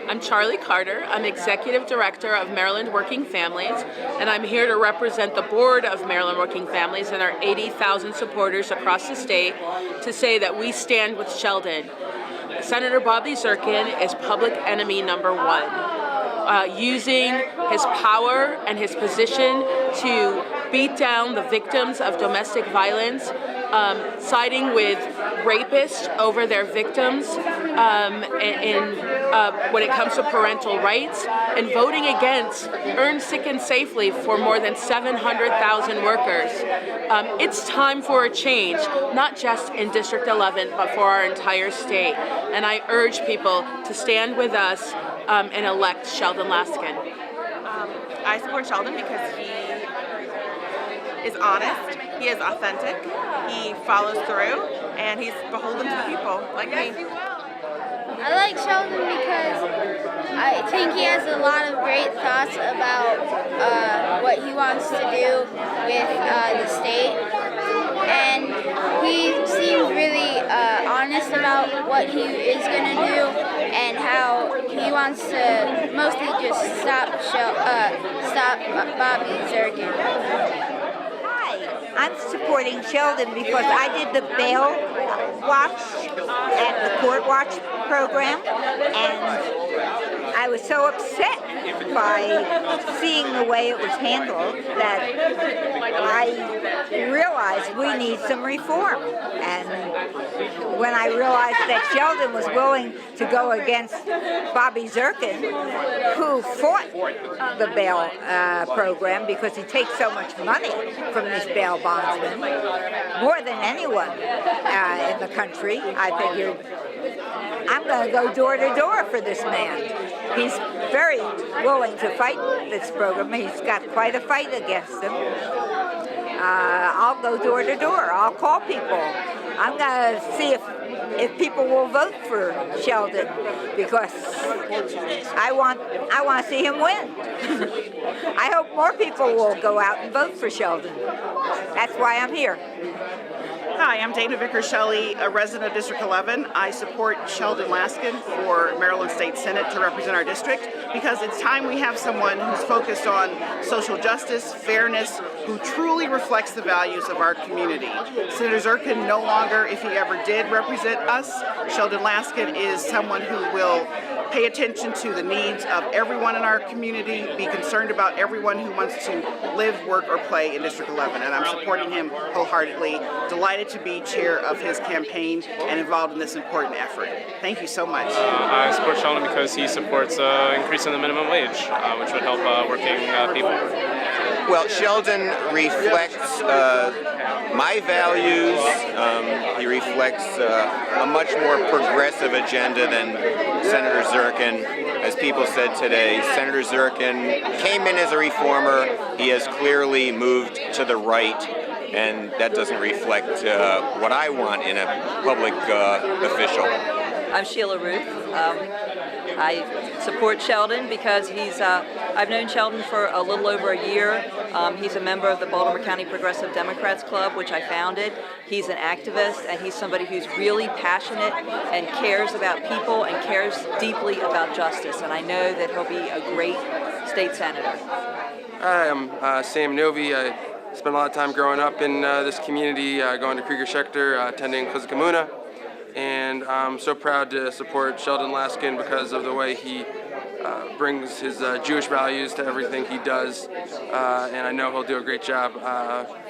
I'm Charlie Carter. I'm Executive Director of Maryland Working Families, and I'm here to represent the board of Maryland Working Families and our 80,000 supporters across the state to say that we stand with Sheldon. Senator Bobby Zirkin is public enemy number one, using his power and his position to beat down the victims of domestic violence, siding with rapists over their victims, when it comes to parental rights, and voting against Earn Sick and Safely for more than 700,000 workers. It's time for a change, not just in District 11, but for our entire state. And I urge people to stand with us and elect Sheldon Laskin. I support Sheldon because he is honest, he is authentic, he follows through, and he's beholden to the people, like me. I like Sheldon because I think he has a lot of great thoughts about what he wants to do with the state, and he seems really honest about what he is going to do and how he wants to mostly just stop Bobby Zirkin. I'm supporting Sheldon because I did the bail watch and the court watch program, and I was so upset by seeing the way it was handled that I realized we need some reform. And when I realized that Sheldon was willing to go against Bobby Zirkin, who fought the bail program because he takes so much money from these bail bondsmen, more than anyone in the country, I figured I'm going to go door to door for this man. He's very willing to fight this program. He's got quite a fight against them. I'll go door to door. I'll call people. I'm going to see if people will vote for Sheldon because I want to see him win. I hope more people will go out and vote for Sheldon. That's why I'm here. Hi, I'm Dana Vickers-Shelley, a resident of District 11. I support Sheldon Laskin for Maryland State Senate to represent our district because it's time we have someone who's focused on social justice, fairness, who truly reflects the values of our community. Senator Zirkin no longer, if he ever did, represent us. Sheldon Laskin is someone who will pay attention to the needs of everyone in our community, be concerned about everyone who wants to live, work, or play in District 11, and I'm supporting him wholeheartedly. Delighted to be chair of his campaign and involved in this important effort. Thank you so much. I support Sheldon because he supports increasing the minimum wage, which would help working people. Well, Sheldon reflects my values. He reflects a much more progressive agenda than Senator Zirkin. As people said today, Senator Zirkin came in as a reformer. He has clearly moved to the right, and that doesn't reflect what I want in a public official. I'm Sheila Ruth. I support Sheldon because I've known Sheldon for a little over a year. He's a member of the Baltimore County Progressive Democrats Club, which I founded. He's an activist, and he's somebody who's really passionate and cares about people and cares deeply about justice, and I know that he'll be a great state senator. Hi, I'm Sam Novi. I spent a lot of time growing up in this community, going to Krieger-Schechter, attending Chizkamuna. And I'm so proud to support Sheldon Laskin because of the way he brings his Jewish values to everything he does, and I know he'll do a great job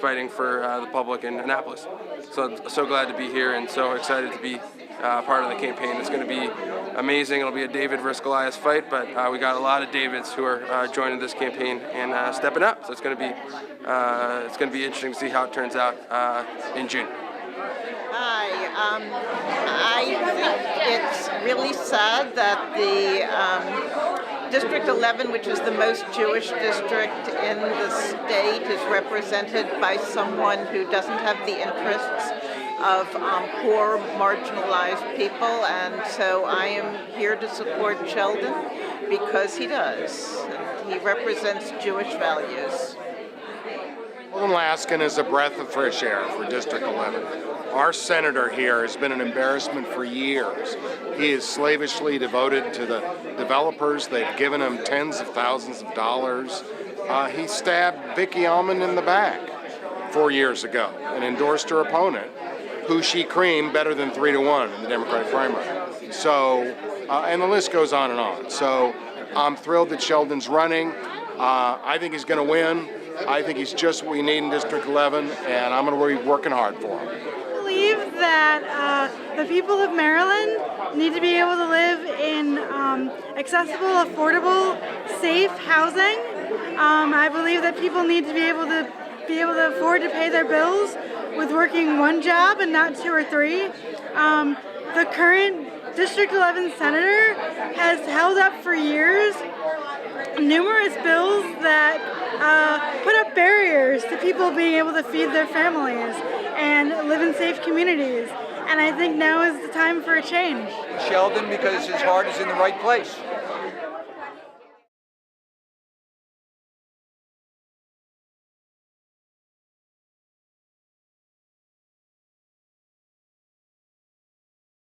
fighting for the public in Annapolis. So glad to be here and so excited to be part of the campaign. It's going to be amazing. It'll be a David versus Goliath fight, but we got a lot of Davids who are joining this campaign and stepping up. So it's going to be interesting to see how it turns out in June. Hi, I think it's really sad that the District 11, which is the most Jewish district in the state, is represented by someone who doesn't have the interests of poor, marginalized people, and so I am here to support Sheldon because he does. He represents Jewish values. Sheldon Laskin is a breath of fresh air for District 11. Our senator here has been an embarrassment for years. He is slavishly devoted to the developers. They've given him tens of thousands of dollars. He stabbed Vicki Almond in the back 4 years ago and endorsed her opponent, who she creamed better than 3-1 in the Democratic primary. So, and the list goes on and on. So I'm thrilled that Sheldon's running. I think he's going to win. I think he's just what we need in District 11, and I'm going to be working hard for him. I believe that the people of Maryland need to be able to live in accessible, affordable, safe housing. I believe that people need to be able to afford to pay their bills with working one job and not 2 or 3. The current District 11 senator has held up for years numerous bills that put up barriers to people being able to feed their families and live in safe communities. And I think now is the time for a change. Sheldon, because his heart is in the right place.